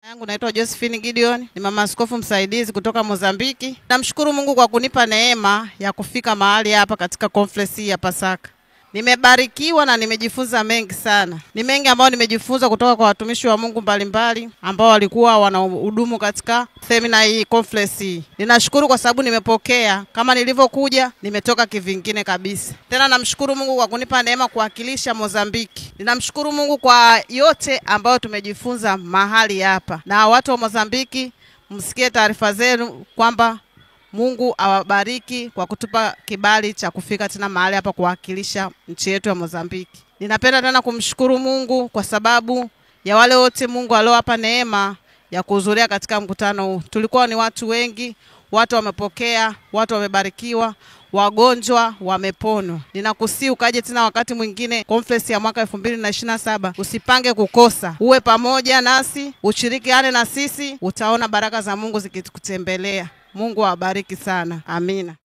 Yangu naitwa Josephine Gideon, ni mama askofu msaidizi kutoka Mozambiki. Namshukuru Mungu kwa kunipa neema ya kufika mahali hapa katika conference ya Pasaka. Nimebarikiwa na nimejifunza mengi sana. Ni mengi ambayo nimejifunza kutoka kwa watumishi wa Mungu mbalimbali ambao walikuwa wanahudumu katika semina hii, conference hii. Ninashukuru kwa sababu nimepokea kama nilivyokuja, nimetoka kivingine kabisa. Tena namshukuru Mungu kwa kunipa neema kuwakilisha Mozambiki. Ninamshukuru Mungu kwa yote ambayo tumejifunza mahali hapa. Na watu wa Mozambiki, msikie taarifa zenu kwamba Mungu awabariki kwa kutupa kibali cha kufika tena mahali hapa kuwakilisha nchi yetu ya Mozambiki. Ninapenda tena kumshukuru Mungu kwa sababu ya wale wote Mungu aliowapa neema ya kuhudhuria katika mkutano huu. Tulikuwa ni watu wengi, watu wamepokea, watu wamebarikiwa, wagonjwa wameponwa. Ninakusihi ukaje tena wakati mwingine conference ya mwaka 2027. Usipange kukosa. Uwe pamoja nasi, ushirikiane na sisi, utaona baraka za Mungu zikikutembelea. Mungu awabariki sana. Amina.